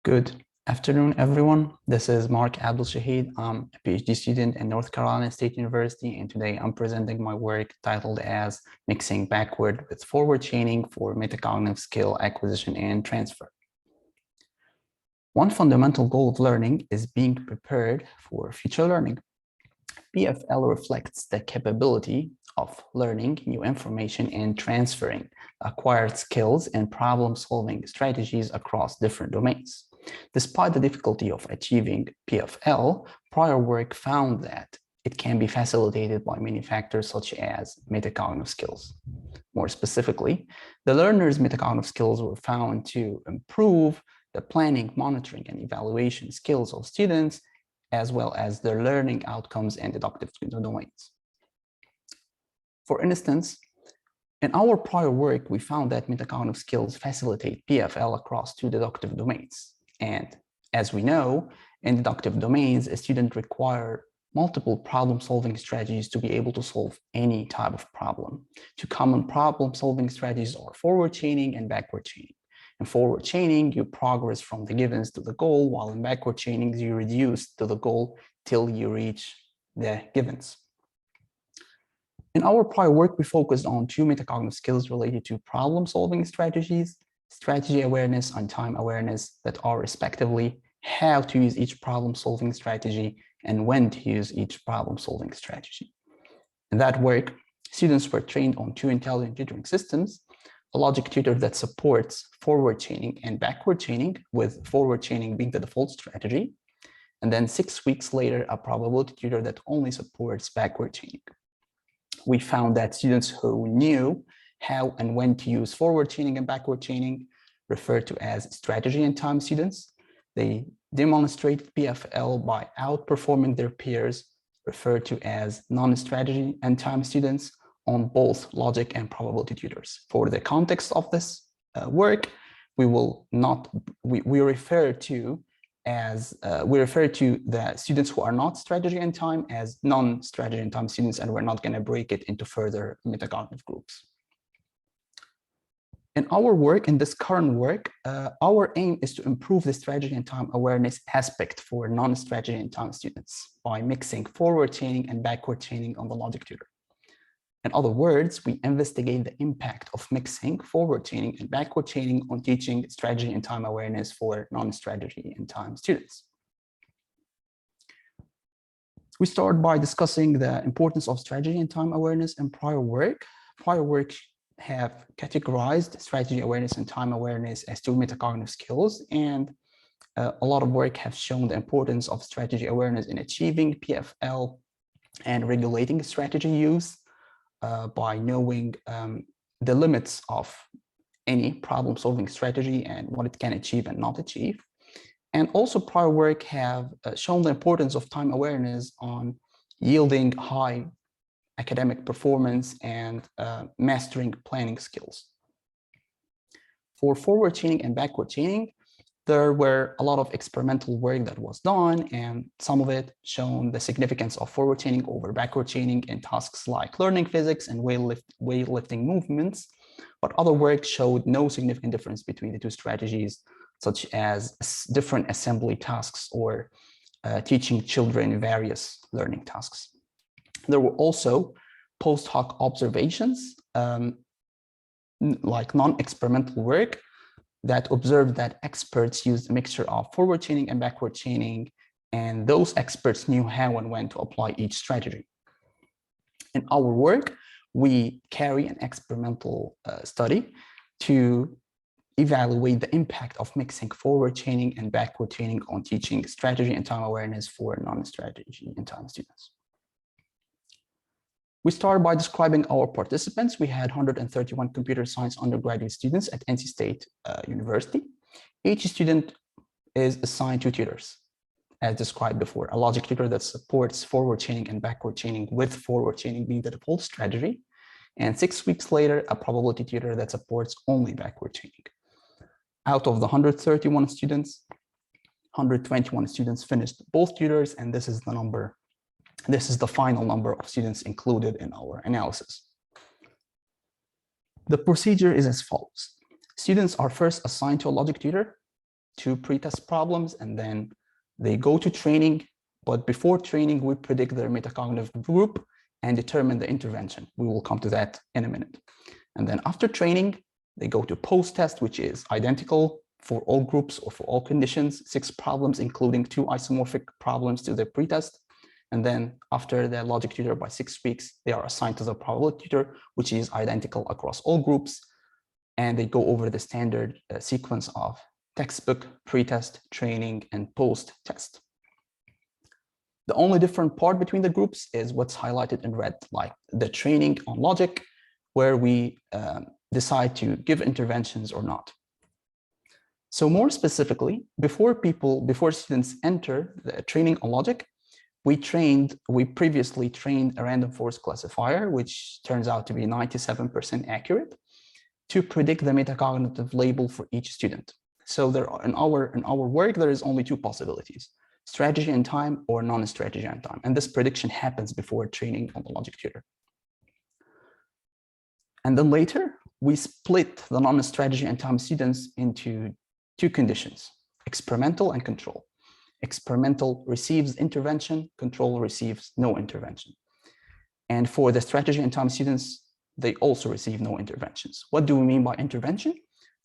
Good afternoon, everyone. This is Abdelshiheed. I'm a PhD student at North Carolina State University, and today I'm presenting my work titled as Mixing Backward with Forward Chaining for Metacognitive Skill Acquisition and Transfer. One fundamental goal of learning is being prepared for future learning. PFL reflects the capability of learning new information and transferring acquired skills and problem-solving strategies across different domains. Despite the difficulty of achieving PFL, prior work found that it can be facilitated by many factors such as metacognitive skills. More specifically, the learner's metacognitive skills were found to improve the planning, monitoring, and evaluation skills of students, as well as their learning outcomes and deductive domains. For instance, in our prior work, we found that metacognitive skills facilitate PFL across two deductive domains. And as we know, in deductive domains, a student requires multiple problem-solving strategies to be able to solve any type of problem. Two common problem-solving strategies are forward chaining and backward chaining. In forward chaining, you progress from the givens to the goal, while in backward chaining, you reduce to the goal till you reach the givens. In our prior work, we focused on two metacognitive skills related to problem-solving strategies, strategy awareness and time awareness, that are respectively how to use each problem-solving strategy and when to use each problem-solving strategy. In that work, students were trained on two intelligent tutoring systems, a logic tutor that supports forward chaining and backward chaining, with forward chaining being the default strategy, and then 6 weeks later, a probability tutor that only supports backward chaining. We found that students who knew how and when to use forward chaining and backward chaining, referred to as strategy and time students, they demonstrated PFL by outperforming their peers, referred to as non-strategy and time students, on both logic and probability tutors. For the context of this work, we refer to the students who are not strategy and time as non-strategy and time students, and we're not going to break it into further metacognitive groups. In our work, in this current work, our aim is to improve the strategy and time awareness aspect for non-strategy and time students by mixing forward chaining and backward chaining on the logic tutor. In other words, we investigate the impact of mixing forward chaining and backward chaining on teaching strategy and time awareness for non-strategy and time students. We start by discussing the importance of strategy and time awareness in prior work. Prior work have categorized strategy awareness and time awareness as two metacognitive skills, and a lot of work have shown the importance of strategy awareness in achieving PFL and regulating strategy use by knowing the limits of any problem-solving strategy and what it can achieve and not achieve. And also prior work have shown the importance of time awareness on yielding high academic performance and mastering planning skills. For forward chaining and backward chaining, there were a lot of experimental work that was done, and some of it shown the significance of forward chaining over backward chaining in tasks like learning physics and weightlifting movements, but other work showed no significant difference between the two strategies, such as different assembly tasks or teaching children various learning tasks. There were also post hoc observations, like non-experimental work, that observed that experts used a mixture of forward chaining and backward chaining, and those experts knew how and when to apply each strategy. In our work, we carry an experimental study to evaluate the impact of mixing forward chaining and backward chaining on teaching strategy and time awareness for non-strategy and time students. We started by describing our participants. We had 131 computer science undergraduate students at NC State University. Each student is assigned two tutors, as described before, a logic tutor that supports forward chaining and backward chaining, with forward chaining being the default strategy, and 6 weeks later, a probability tutor that supports only backward chaining. Out of the 131 students, 121 students finished both tutors, and this is the number. This is the final number of students included in our analysis. The procedure is as follows. Students are first assigned to a logic tutor 2 pretest problems, and then they go to training. But before training, we predict their metacognitive group and determine the intervention. We will come to that in a minute. And then after training, they go to post-test, which is identical for all groups or for all conditions, 6 problems, including 2 isomorphic problems to the pretest. And then after the logic tutor by 6 weeks, they are assigned to the probability tutor, which is identical across all groups. And they go over the standard sequence of textbook, pretest, training, and post-test. The only different part between the groups is what's highlighted in red, like the training on logic, where we decide to give interventions or not. So more specifically, before students enter the training on logic, we previously trained a random forest classifier, which turns out to be 97% accurate, to predict the metacognitive label for each student. So there are, in our work, there is only 2 possibilities: strategy and time or non-strategy and time. And this prediction happens before training on the logic tutor. And then later, we split the non-strategy and time students into 2 conditions: experimental and control. Experimental receives intervention, control receives no intervention. And for the strategy and time students, they also receive no interventions. What do we mean by intervention?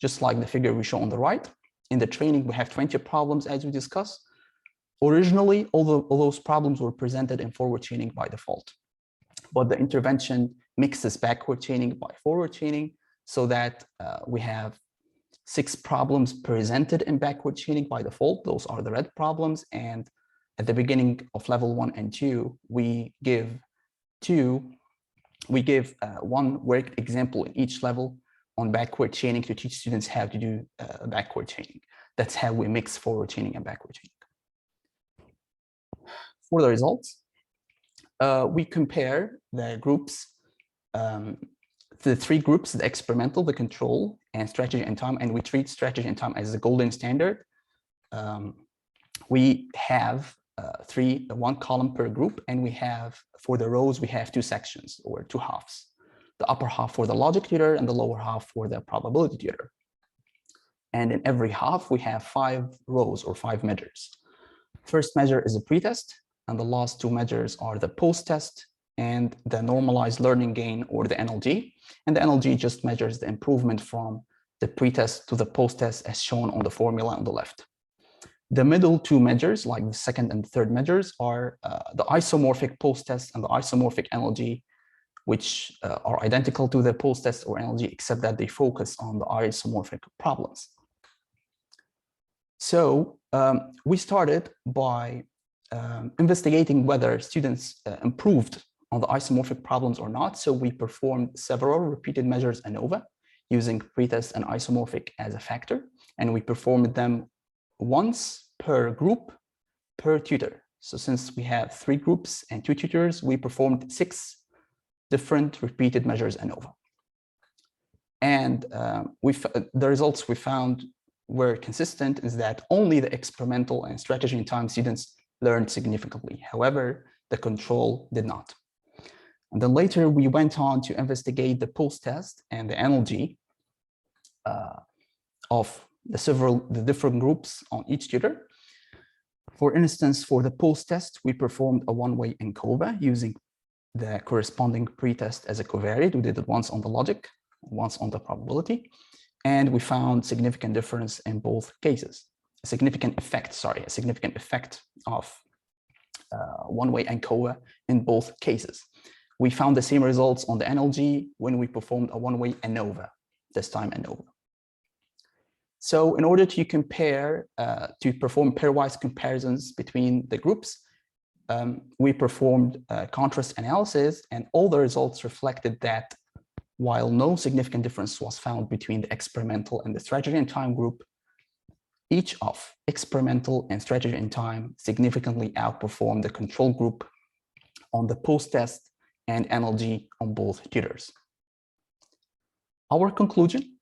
Just like the figure we show on the right, in the training, we have 20 problems as we discussed. Originally, all those problems were presented in forward chaining by default, but the intervention mixes backward chaining by forward chaining so that we have 6 problems presented in backward chaining by default. Those are the red problems. And at the beginning of level 1 and 2, we give 1 worked example in each level on backward chaining to teach students how to do backward chaining. That's how we mix forward chaining and backward chaining. For the results, we compare the groups, the 3 groups: the experimental, the control, and strategy and time, and we treat strategy and time as the golden standard. We have 1 column per group, and we have, for the rows, we have 2 sections or 2 halves: the upper half for the logic tutor and the lower half for the probability tutor. And in every half, we have 5 rows or 5 measures. First measure is a pretest, and the last 2 measures are the post-test and the normalized learning gain, or the NLG. And the NLG just measures the improvement from the pretest to the post-test as shown on the formula on the left. The middle 2 measures, like the second and third measures, are the isomorphic post-test and the isomorphic NLG, which are identical to the post-test or NLG, except that they focus on the isomorphic problems. So we started by investigating whether students improved on the isomorphic problems or not. So we performed several repeated measures ANOVA using pretest and isomorphic as a factor, and we performed them once per group per tutor. So since we have 3 groups and 2 tutors, we performed 6 different repeated measures ANOVA. And the results we found were consistent, is that only the experimental and strategy and time students learned significantly. However, the control did not. And then later we went on to investigate the post-test and the NLG of the different groups on each tutor. For instance, for the post-test, we performed a 1-way ANCOVA using the corresponding pretest as a covariate. We did it once on the logic, once on the probability, and we found significant difference in both cases. A significant effect of 1-way ANCOVA in both cases. We found the same results on the NLG when we performed a 1-way ANOVA, this time ANOVA. So in order to compare, to perform pairwise comparisons between the groups, we performed contrast analysis, and all the results reflected that while no significant difference was found between the experimental and the strategy and time group, each of experimental and strategy and time significantly outperformed the control group on the post-test and NLG on both tutors. Our conclusion: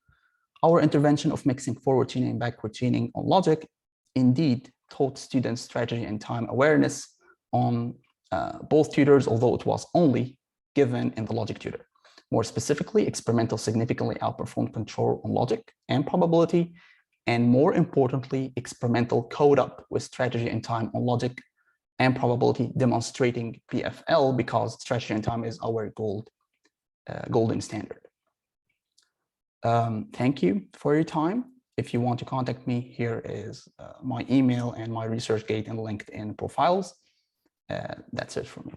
our intervention of mixing forward chaining and backward chaining on logic indeed taught students strategy and time awareness on both tutors, although it was only given in the logic tutor. More specifically, experimental significantly outperformed control on logic and probability, and more importantly, experimental code-up with strategy and time on logic and probability demonstrating PFL, because strategy and time is our golden standard. Thank you for your time. If you want to contact me, here is my email and my ResearchGate and LinkedIn profiles. That's it for me.